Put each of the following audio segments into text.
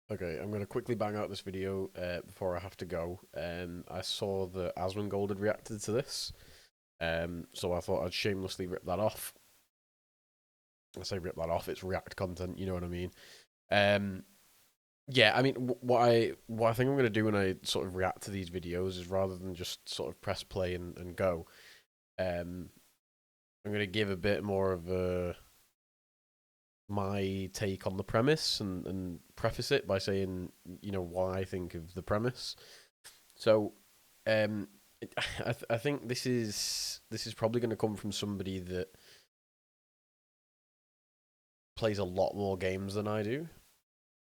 Okay, I'm going to quickly bang out this video before I have to go. I saw that Asmongold had reacted to this, so I thought I'd shamelessly rip that off. I say rip that off, it's React content, you know what I mean? Um, yeah, I mean, what I think I'm going to do when I sort of react to these videos is rather than just sort of press play and go, um, I'm going to give a bit more of my take on the premise and preface it by saying, what I think of the premise. So, um, I think this is probably going to come from somebody that plays a lot more games than I do,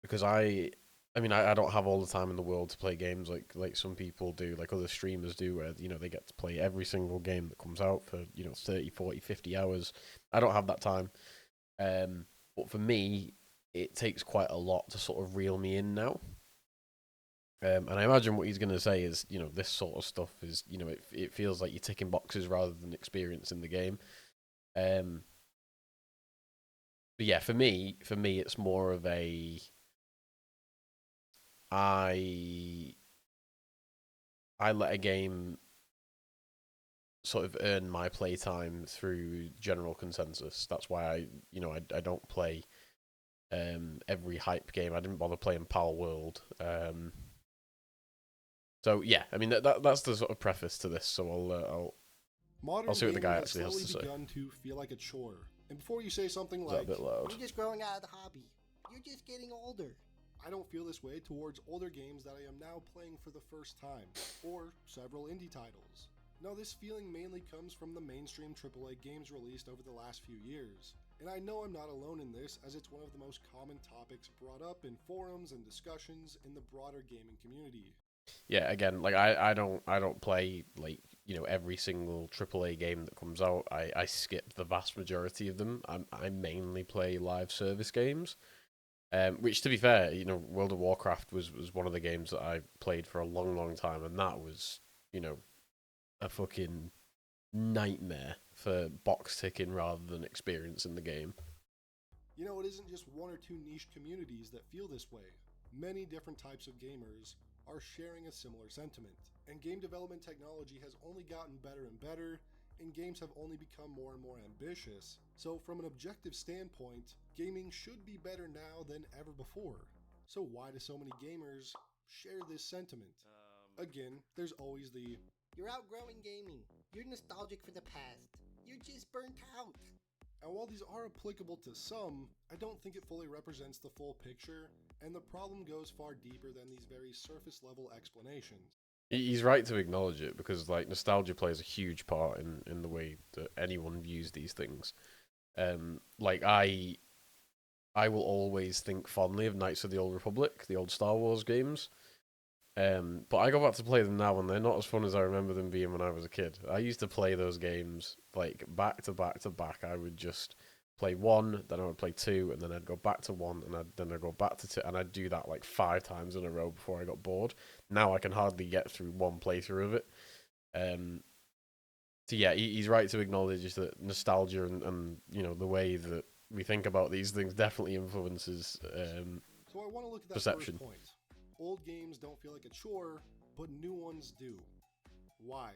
because I don't have all the time in the world to play games like some people do, like other streamers do, where they get to play every single game that comes out for 30, 40, 50 hours. I don't have that time. But for me, it takes quite a lot to sort of reel me in now. And I imagine what he's going to say is, this sort of stuff is, it feels like you're ticking boxes rather than experiencing the game. Um, but yeah, for me, it's more of I I let a game sort of earn my playtime through general consensus. That's why I don't play every hype game. I didn't bother playing Power World. So yeah, I mean that's the sort of preface to this. So I'll Modern see what the guy gaming has actually has slowly to say. begun to feel like a chore. And before you say something Is that a like, bit loud? You're just growing out of the hobby. You're just getting older. I don't feel this way towards older games that I am now playing for the first time, or several indie titles. No, this feeling mainly comes from the mainstream AAA games released over the last few years. And I know I'm not alone in this, as it's one of the most common topics brought up in forums and discussions in the broader gaming community. Yeah, again, like I don't play like every single AAA game that comes out. I skip the vast majority of them. I mainly play live service games. Which, to be fair, World of Warcraft was one of the games that I played for a long, long time, and that was, a fucking nightmare for box ticking rather than experiencing the game. It isn't just one or two niche communities that feel this way. Many different types of gamers are sharing a similar sentiment, and game development technology has only gotten better and better, and games have only become more and more ambitious. So, from an objective standpoint, gaming should be better now than ever before. So, why do so many gamers share this sentiment? Again, there's always the You're outgrowing gaming. You're nostalgic for the past. You're just burnt out. and while these are applicable to some, I don't think it fully represents the full picture, and the problem goes far deeper than these very surface level explanations. He's right to acknowledge it because like nostalgia plays a huge part in the way that anyone views these things. Like I will always think fondly of Knights of the Old Republic, the old Star Wars games. But I go back to play them now, and they're not as fun as I remember them being when I was a kid. I used to play those games like back to back to back. I would just play one, then I would play two, and then I'd go back to one, and then I'd go back to two, and I'd do that like 5 times in a row before I got bored. Now I can hardly get through one playthrough of it. Um, so yeah, he's right to acknowledge that nostalgia and the way that we think about these things definitely influences So I want to look at that first perception. point. Old games don't feel like a chore, but new ones do. Why?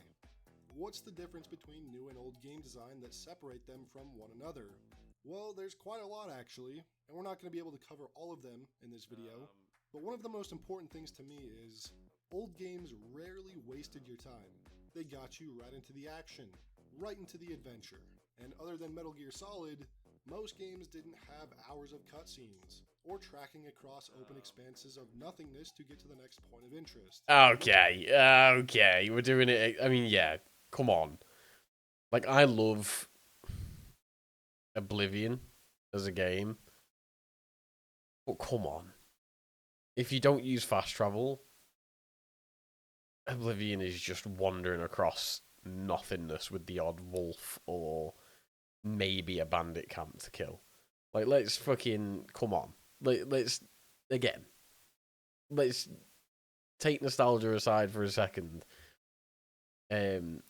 What's the difference between new and old game design that separate them from one another? Well, there's quite a lot actually, and we're not going to be able to cover all of them in this video. But one of the most important things to me is old games rarely wasted your time. They got you right into the action, right into the adventure. And other than Metal Gear Solid, most games didn't have hours of cutscenes, or tracking across open expanses of nothingness to get to the next point of interest. Okay, okay, we're doing it. I mean, yeah, come on. Like, I love Oblivion as a game, but come on. If you don't use fast travel, Oblivion is just wandering across nothingness with the odd wolf or maybe a bandit camp to kill. Like, let's fucking come on. Let's again. Let's take nostalgia aside for a second. Um,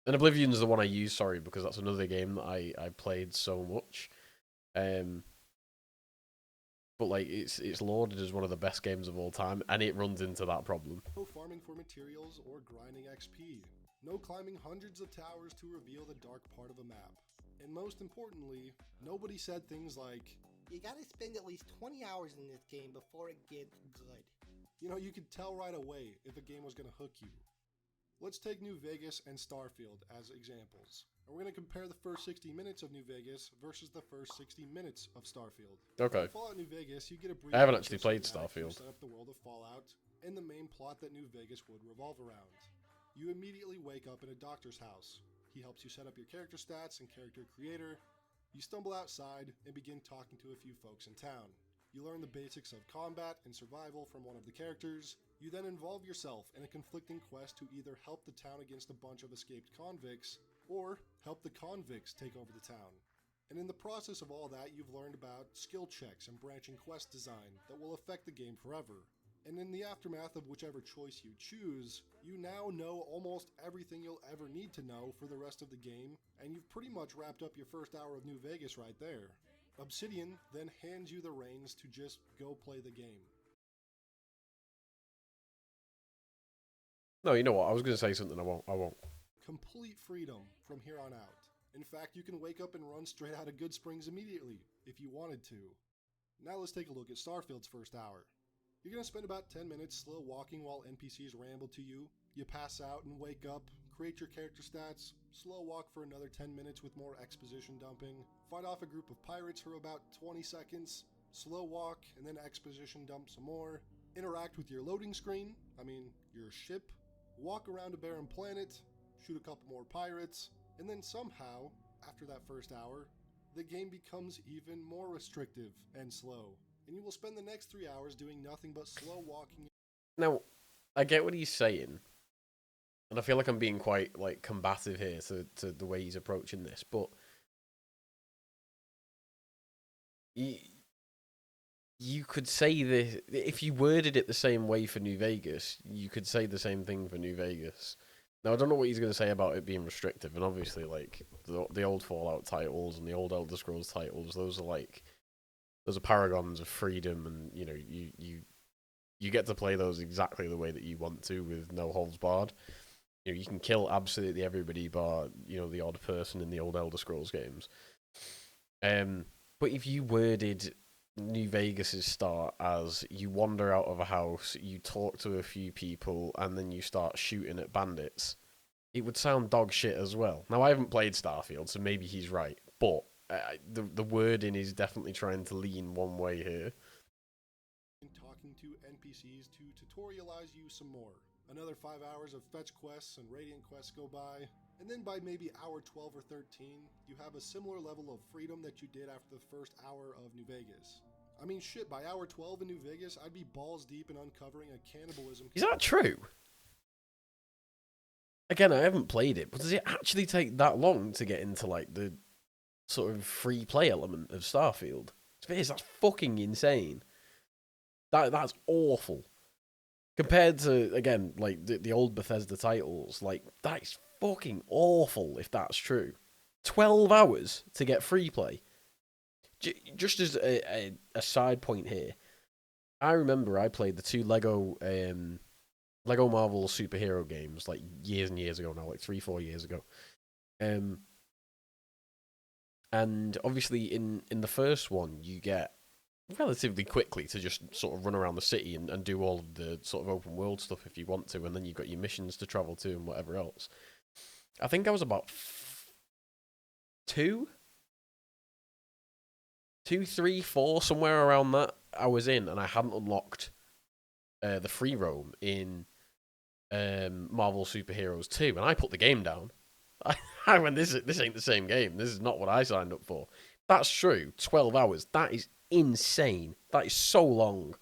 and Oblivion's the one I use. Sorry, because that's another game that I played so much. Um, but like it's lauded as one of the best games of all time, and it runs into that problem. No farming for materials or grinding XP. No climbing hundreds of towers to reveal the dark part of a map. And most importantly, nobody said things like, You gotta spend at least 20 hours in this game before it gets good. you know, you could tell right away if a game was going to hook you. Let's take New Vegas and Starfield as examples. And we're going to compare the first 60 minutes of New Vegas versus the first 60 minutes of Starfield. Okay. In Fallout New Vegas, you get a brief I haven't actually intro played schematic to Starfield. set up the world of Fallout and the main plot that New Vegas would revolve around. You immediately wake up in a doctor's house. He helps you set up your character stats and character creator. You stumble outside and begin talking to a few folks in town. You learn the basics of combat and survival from one of the characters. You then involve yourself in a conflicting quest to either help the town against a bunch of escaped convicts, or help the convicts take over the town. And in the process of all that, you've learned about skill checks and branching quest design that will affect the game forever. And in the aftermath of whichever choice you choose, you now know almost everything you'll ever need to know for the rest of the game, and you've pretty much wrapped up your first hour of New Vegas right there. Obsidian then hands you the reins to just go play the game. No, you know what? I was going to say something. I won't. Complete freedom from here on out. In fact, you can wake up and run straight out of Good Springs immediately, if you wanted to. Now let's take a look at Starfield's first hour. You're going to spend about 10 minutes slow walking while NPCs ramble to you. You pass out and wake up, create your character stats, slow walk for another 10 minutes with more exposition dumping, fight off a group of pirates for about 20 seconds, slow walk and then exposition dump some more, interact with your loading screen, your ship, walk around a barren planet, shoot a couple more pirates, and then somehow, after that first hour, the game becomes even more restrictive and slow. And you will spend the next 3 hours doing nothing but slow walking. Now, I get what he's saying, and I feel like I'm being quite like combative here to the way he's approaching this, but you could say this if you worded it the same way for New Vegas. You could say the same thing for New Vegas. Now, I don't know what he's going to say about it being restrictive, and obviously, like the old Fallout titles and the old Elder Scrolls titles, those are paragons of freedom, and you get to play those exactly the way that you want to with no holds barred. You can kill absolutely everybody bar the odd person in the old Elder Scrolls games. But if you worded New Vegas's start as you wander out of a house, you talk to a few people, and then you start shooting at bandits, it would sound dog shit as well. Now, I haven't played Starfield, so maybe he's right, but the wording is definitely trying to lean one way here. Talking to NPCs to tutorialize you some more. Another 5 hours of fetch quests and radiant quests go by, and then by maybe hour 12 or 13, you have a similar level of freedom that you did after the first hour of New Vegas. By hour 12 in New Vegas, I'd be balls deep in uncovering a cannibalism. Is that true? Again, I haven't played it, but does it actually take that long to get into like the sort of free play element of Starfield? That's fucking insane. That's awful. Compared to, again, like the old Bethesda titles, like that is fucking awful if that's true. 12 hours to get free play. Just as a side point here, I remember I played the two Lego Marvel superhero games like years and years ago now, like 3-4 years ago. And obviously in the first one, you get relatively quickly to just sort of run around the city and do all of the sort of open world stuff if you want to, and then you've got your missions to travel to and whatever else. I think I was about 2, 3, 4, somewhere around that I was in, and I hadn't unlocked the free roam in Marvel Superheroes 2, and I put the game down. I went, this ain't the same game. This is not what I signed up for. That's true. 12 hours. That is insane. That is so long.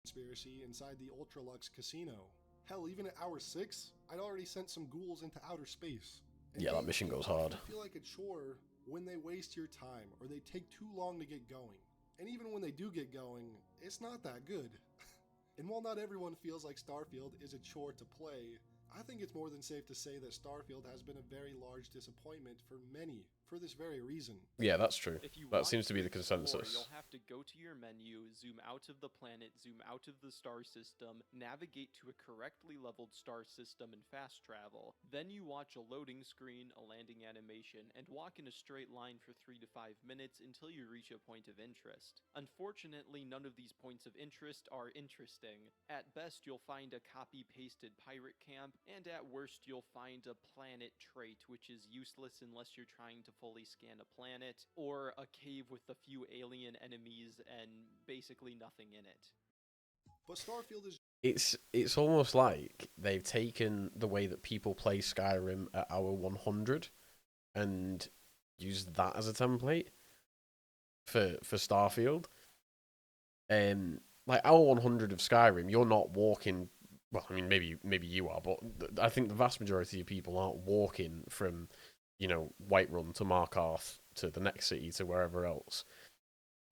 Conspiracy inside the Ultralux casino. Hell, even at hour 6, I'd already sent some ghouls into outer space. And yeah, that mission goes hard. I feel like a chore when they waste your time or they take too long to get going. And even when they do get going, it's not that good. And while not everyone feels like Starfield is a chore to play, I think it's more than safe to say that Starfield has been a very large disappointment for many for this very reason. Yeah, that's true. If you That want seems to be the to explore, consensus. you'll have to go to your menu, zoom out of the planet, zoom out of the star system, navigate to a correctly leveled star system and fast travel. Then you watch a loading screen, a landing animation, and walk in a straight line for 3 to 5 minutes until you reach a point of interest. Unfortunately, none of these points of interest are interesting. At best, you'll find a copy-pasted pirate camp, and at worst, you'll find a planet trait, which is useless unless you're trying to fully scan a planet, or a cave with a few alien enemies and basically nothing in it. But Starfield is It's almost like they've taken the way that people play Skyrim at hour 100 and used that as a template for Starfield. Like hour 100 of Skyrim, you're not walking. Well, I mean, maybe you are, but I think the vast majority of people aren't walking from, Whiterun to Markarth to the next city to wherever else.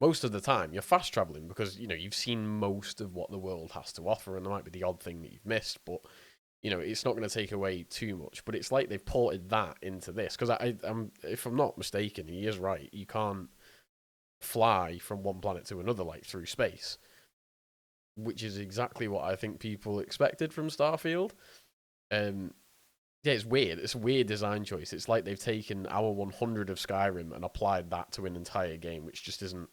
Most of the time, you're fast traveling because you've seen most of what the world has to offer, and there might be the odd thing that you've missed, but it's not going to take away too much. But it's like they've ported that into this because if I'm not mistaken, he is right. You can't fly from one planet to another like through space, which is exactly what I think people expected from Starfield. Yeah, it's weird. It's a weird design choice. It's like they've taken hour 100 of Skyrim and applied that to an entire game, which just isn't.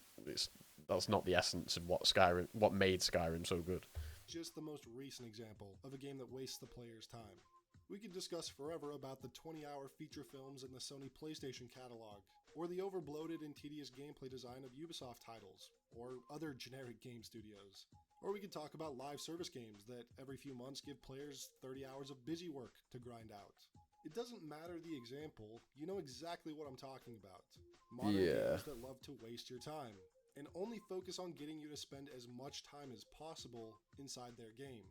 That's not the essence of what made Skyrim so good. just the most recent example of a game that wastes the player's time. We could discuss forever about the 20-hour feature films in the Sony PlayStation catalog, or the overbloated and tedious gameplay design of Ubisoft titles, or other generic game studios. Or we could talk about live service games that every few months give players 30 hours of busy work to grind out. It doesn't matter the example, you know exactly what I'm talking about. Modern games that love to waste your time, and only focus on getting you to spend as much time as possible inside their game.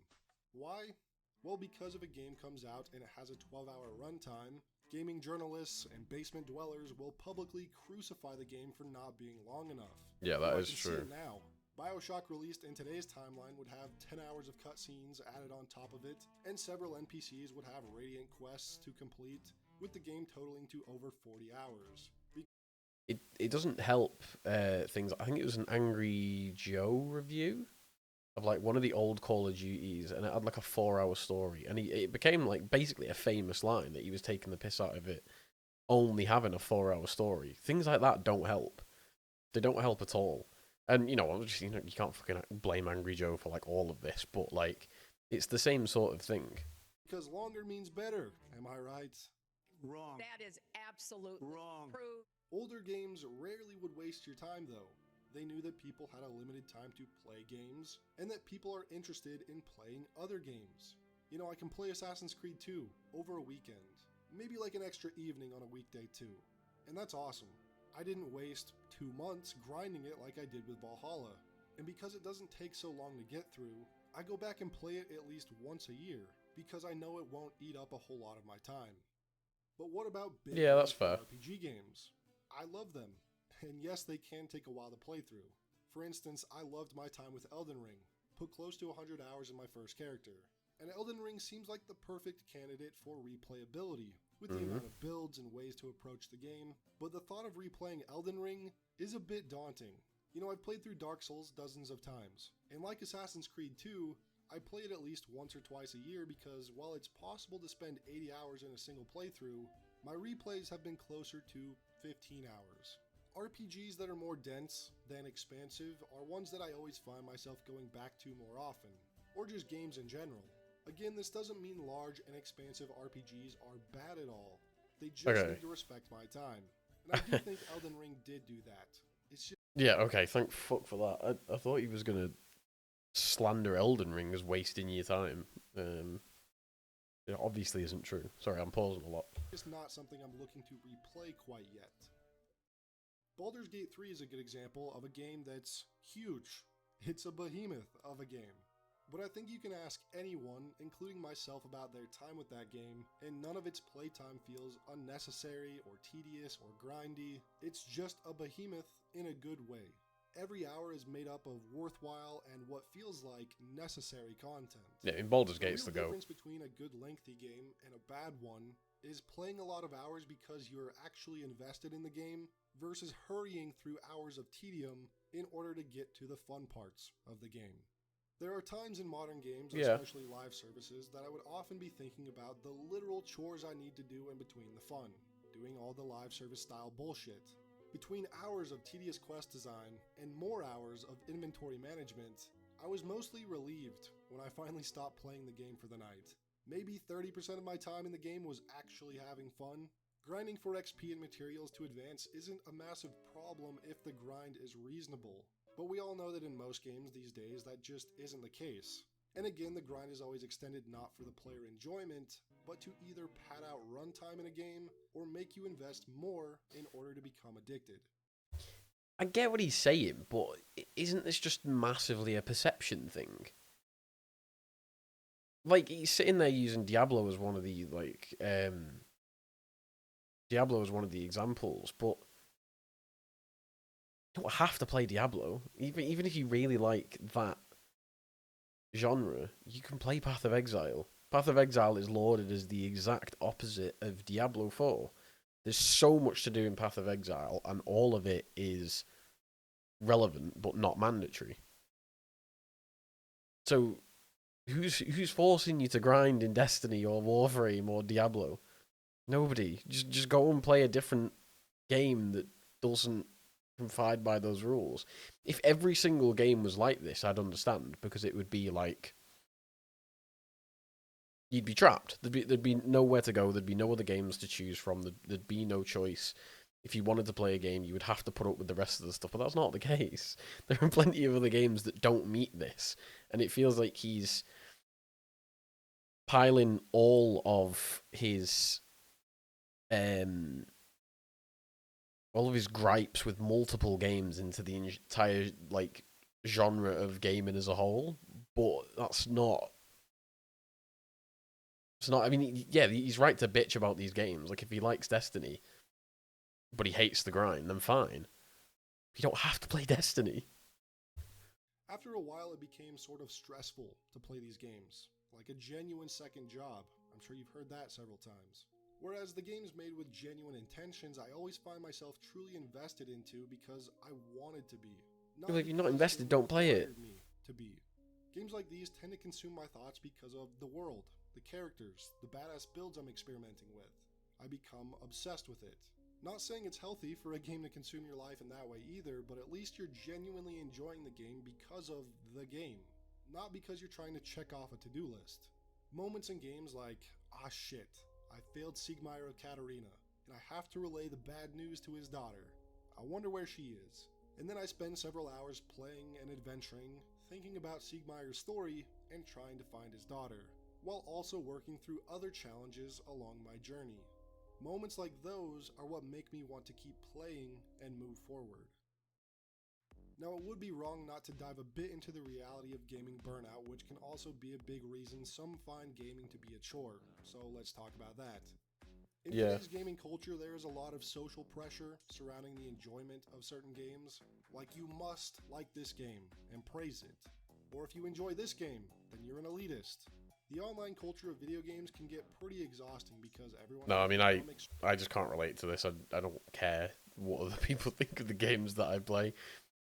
Why? Well, because if a game comes out and it has a 12-hour runtime, gaming journalists and basement dwellers will publicly crucify the game for not being long enough. Yeah, that is See true. it now. BioShock released in today's timeline would have 10 hours of cutscenes added on top of it, and several NPCs would have radiant quests to complete, with the game totaling to over 40 hours. It doesn't help things. I think it was an Angry Joe review of like one of the old Call of Duties, and it had like a 4-hour story, and it became like basically a famous line that he was taking the piss out of it only having a 4-hour story. Things like that don't help. They don't help at all. And obviously, you can't fucking blame Angry Joe for like all of this, but like it's the same sort of thing. Because longer means better, am I right? Wrong. That is absolutely Wrong. true. Older games rarely would waste your time though. They knew that people had a limited time to play games, and that people are interested in playing other games. I can play Assassin's Creed 2 over a weekend, maybe like an extra evening on a weekday too. And that's awesome. I didn't waste 2 months grinding it like I did with Valhalla. And because it doesn't take so long to get through, I go back and play it at least once a year, because I know it won't eat up a whole lot of my time. But what about big that's fair. RPG games? I love them. And yes, they can take a while to play through. For instance, I loved my time with Elden Ring, put close to 100 hours in my first character. And Elden Ring seems like the perfect candidate for replayability, with the amount of builds and ways to approach the game, but the thought of replaying Elden Ring is a bit daunting. I've played through Dark Souls dozens of times, and like Assassin's Creed 2, I play it at least once or twice a year because while it's possible to spend 80 hours in a single playthrough, my replays have been closer to 15 hours. RPGs that are more dense than expansive are ones that I always find myself going back to more often, or just games in general. Again, this doesn't mean large and expansive RPGs are bad at all. They just need to respect my time. And I do think Elden Ring did do that. It's just... Yeah, okay, thank fuck for that. I thought he was going to slander Elden Ring as wasting your time. It obviously isn't true. Sorry, I'm pausing a lot. It's not something I'm looking to replay quite yet. Baldur's Gate 3 is a good example of a game that's huge. It's a behemoth of a game. But I think you can ask anyone, including myself, about their time with that game, and none of its playtime feels unnecessary or tedious or grindy. It's just a behemoth in a good way. Every hour is made up of worthwhile and what feels like necessary content. Yeah, in Baldur's Gate's the real GOAT. difference between a good lengthy game and a bad one is playing a lot of hours because you're actually invested in the game versus hurrying through hours of tedium in order to get to the fun parts of the game. There are times in modern games, Yeah. especially live services, that I would often be thinking about the literal chores I need to do in between the fun, doing all the live service style bullshit. Between hours of tedious quest design and more hours of inventory management, I was mostly relieved when I finally stopped playing the game for the night. Maybe 30% of my time in the game was actually having fun. Grinding for XP and materials to advance isn't a massive problem if the grind is reasonable, but we all know that in most games these days that just isn't the case. And again, the grind is always extended not for the player enjoyment, but to either pad out runtime in a game or make you invest more in order to become addicted. I get what he's saying, but isn't this just massively a perception thing? Like, he's sitting there using Diablo as one of the, Diablo as one of the examples, but you don't have to play Diablo. Even if you really like that genre, you can play Path of Exile. Path of Exile is lauded as the exact opposite of Diablo 4. There's so much to do in Path of Exile, and all of it is relevant but not mandatory. So, who's forcing you to grind in Destiny or Warframe or Diablo? Nobody. Just go and play a different game that doesn't confide by those rules. If every single game was like this, I'd understand, because it would be like you'd be trapped. There'd be nowhere to go. There'd be no other games to choose from. There'd be no choice. If you wanted to play a game, you would have to put up with the rest of the stuff. But that's not the case. There are plenty of other games that don't meet this, and it feels like he's piling all of his gripes with multiple games into the entire like genre of gaming as a whole. But that's not. It's not. I mean, yeah, he's right to bitch about these games. Like, if he likes Destiny, but he hates the grind, then fine. You don't have to play Destiny. After a while, it became sort of stressful to play these games, like a genuine second job. I'm sure you've heard that several times. Whereas the games made with genuine intentions, I always find myself truly invested into because I wanted to be. Well, if you're not because invested, they don't play it. required me to be. Games like these tend to consume my thoughts because of the world, the characters, the badass builds I'm experimenting with. I become obsessed with it. Not saying it's healthy for a game to consume your life in that way either, but at least you're genuinely enjoying the game because of the game, not because you're trying to check off a to-do list. Moments in games like, ah shit, I failed Siegmeyer of Katarina, and I have to relay the bad news to his daughter. I wonder where she is. And then I spend several hours playing and adventuring, thinking about Siegmeyer's story and trying to find his daughter, while also working through other challenges along my journey. Moments like those are what make me want to keep playing and move forward. Now, it would be wrong not to dive a bit into the reality of gaming burnout, which can also be a big reason some find gaming to be a chore, so let's talk about that. In today's gaming culture, there is a lot of social pressure surrounding the enjoyment of certain games, like you must like this game and praise it, or if you enjoy this game, then you're an elitist. The online culture of video games can get pretty exhausting because everyone... No, I mean, I just can't relate to this. I don't care what other people think of the games that I play.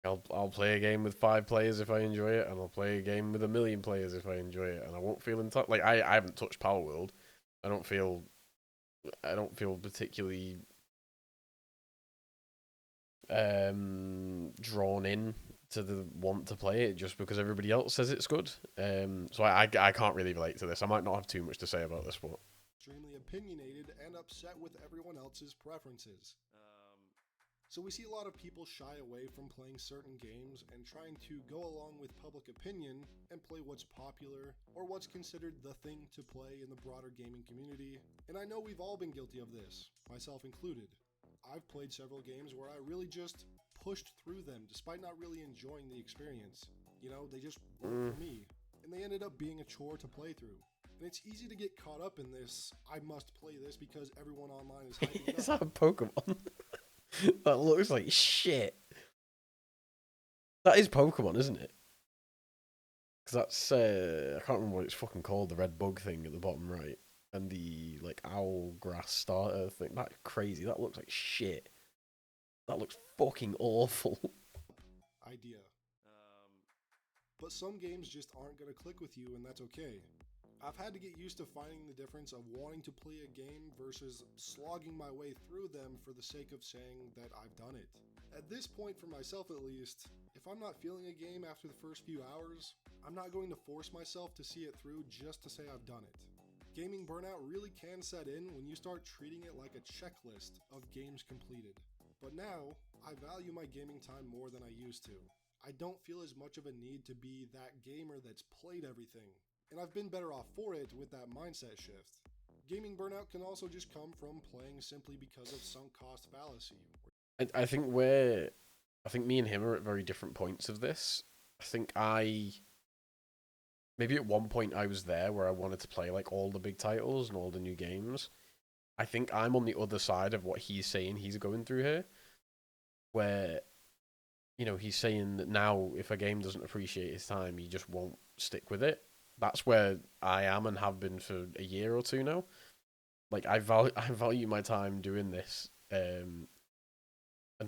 I'll play a game with 5 players if I enjoy it, and I'll play a game with 1 million players if I enjoy it, and I won't feel entitled. Like, I haven't touched Power World. I don't feel particularly drawn in to the want to play it just because everybody else says it's good. So I can't really relate to this. I might not have too much to say about this, but extremely opinionated and upset with everyone else's preferences. So we see a lot of people shy away from playing certain games and trying to go along with public opinion and play what's popular or what's considered the thing to play in the broader gaming community. And I know we've all been guilty of this, myself included. I've played several games where I really just pushed through them despite not really enjoying the experience. You know, they just weren't for me, and they ended up being a chore to play through. And it's easy to get caught up in this, I must play this because everyone online is hyping it it's up. not a Pokemon. That looks like shit. That is Pokemon, isn't it? Because that's I can't remember what it's fucking called. The red bug thing at the bottom right. and the like owl grass starter thing. That's crazy. That looks like shit. That looks fucking awful. idea. But some games just aren't going to click with you, and that's okay. I've had to get used to finding the difference of wanting to play a game versus slogging my way through them for the sake of saying that I've done it. At this point, for myself at least, if I'm not feeling a game after the first few hours, I'm not going to force myself to see it through just to say I've done it. Gaming burnout really can set in when you start treating it like a checklist of games completed. But now, I value my gaming time more than I used to. I don't feel as much of a need to be that gamer that's played everything, and I've been better off for it with that mindset shift. Gaming burnout can also just come from playing simply because of sunk cost fallacy. I think me and him are at very different points of this. I think maybe at one point I was there where I wanted to play like all the big titles and all the new games. I think I'm on the other side of what he's saying he's going through here, where, you know, he's saying that now if a game doesn't appreciate his time, he just won't stick with it. That's where I am and have been for a year or two now. Like I value my time doing this, and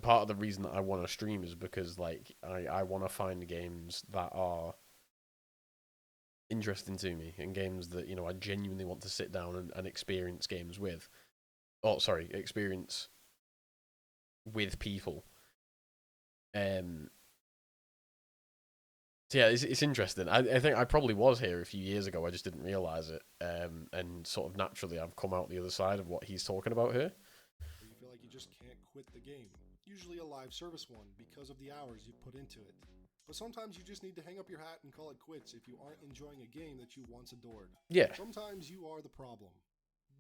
part of the reason that I want to stream is because like I want to find games that are interesting to me and games that, you know, I genuinely want to sit down and experience games with. Oh, sorry, experience with people. So yeah, it's interesting. I think I probably was here a few years ago. I just didn't realize it. And sort of naturally, I've come out the other side of what he's talking about here. Where you feel like you just can't quit the game. Usually a live service one because of the hours you've put into it. But sometimes you just need to hang up your hat and call it quits if you aren't enjoying a game that you once adored. Yeah. Sometimes you are the problem.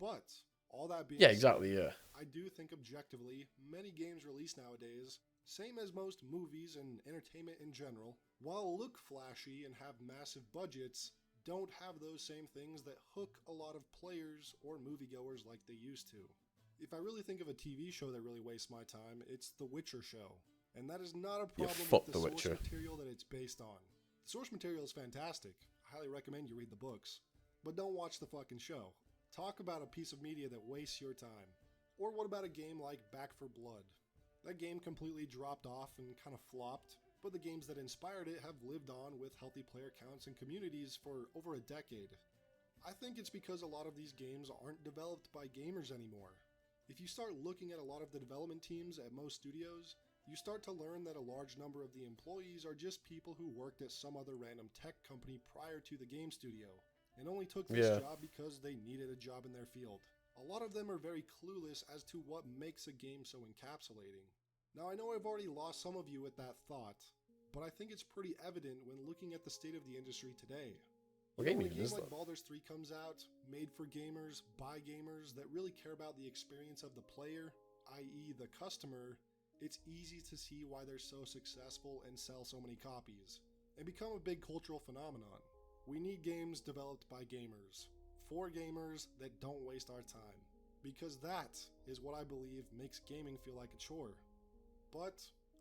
But, all that being Yeah, exactly, said, yeah. I do think objectively, many games released nowadays, same as most movies and entertainment in general, while look flashy and have massive budgets, don't have those same things that hook a lot of players or moviegoers like they used to. If I really think of a TV show that really wastes my time, it's The Witcher show. And that is not a problem fuck with the The source Witcher. material that it's based on. The source material is fantastic. I highly recommend you read the books. But don't watch the fucking show. Talk about a piece of media that wastes your time. Or what about a game like Back 4 Blood? That game completely dropped off and kind of flopped, but the games that inspired it have lived on with healthy player counts and communities for over a decade. I think it's because a lot of these games aren't developed by gamers anymore. If you start looking at a lot of the development teams at most studios, you start to learn that a large number of the employees are just people who worked at some other random tech company prior to the game studio, and only took this job because they needed a job in their field. A lot of them are very clueless as to what makes a game so encapsulating. Now I know I've already lost some of you with that thought, but I think it's pretty evident when looking at the state of the industry today. What game When a even game is like that? Baldur's 3 comes out, made for gamers, by gamers that really care about the experience of the player, i.e. the customer, it's easy to see why they're so successful and sell so many copies, and become a big cultural phenomenon. We need games developed by gamers, for gamers that don't waste our time, because that is what I believe makes gaming feel like a chore. But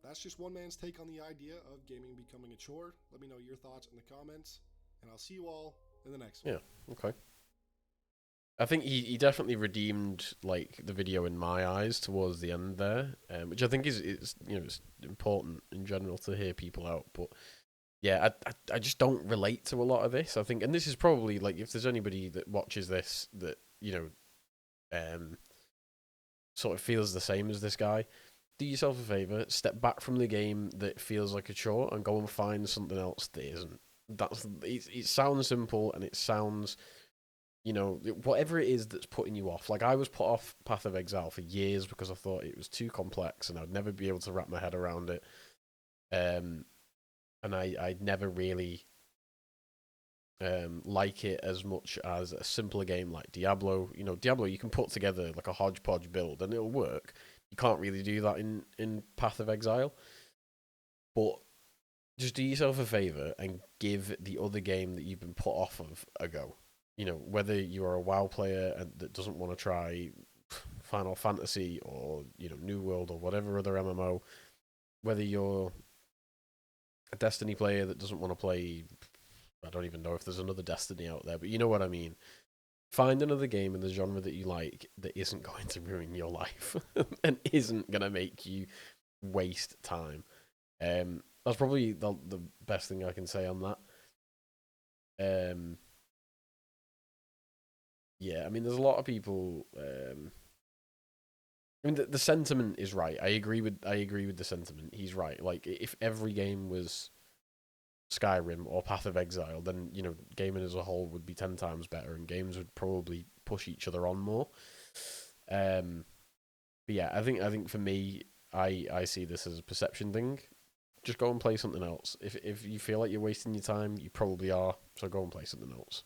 that's just one man's take on the idea of gaming becoming a chore. Let me know your thoughts in the comments, and I'll see you all in the next one. Yeah, okay. I think he definitely redeemed like the video in my eyes towards the end there, which I think is you know, it's important in general to hear people out. But yeah, I just don't relate to a lot of this. I think, and this is probably like if there's anybody that watches this that, you know, sort of feels the same as this guy, do yourself a favor, step back from the game that feels like a chore and go and find something else that isn't. It sounds simple and it sounds, you know, whatever it is that's putting you off. Like I was put off Path of Exile for years because I thought it was too complex and I'd never be able to wrap my head around it. And I'd never really like it as much as a simpler game like Diablo. You know, Diablo, you can put together like a hodgepodge build and it'll work. You can't really do that in Path of Exile. But just do yourself a favor and give the other game that you've been put off of a go. You know, whether you are a WoW player and that doesn't want to try Final Fantasy or, you know, New World or whatever other MMO, whether you're a Destiny player that doesn't want to play, I don't even know if there's another Destiny out there, but you know what I mean. find another game in the genre that you like that isn't going to ruin your life and isn't gonna make you waste time. That's probably the best thing I can say on that. Yeah, I mean, there's a lot of people. I mean, the sentiment is right. I agree with the sentiment. He's right. Like, if every game was Skyrim or Path of Exile, then gaming as a whole would be 10 times better, and games would probably push each other on more. But yeah, I think for me, I see this as a perception thing. Just go and play something else. If you feel like you're wasting your time, you probably are. So go and play something else.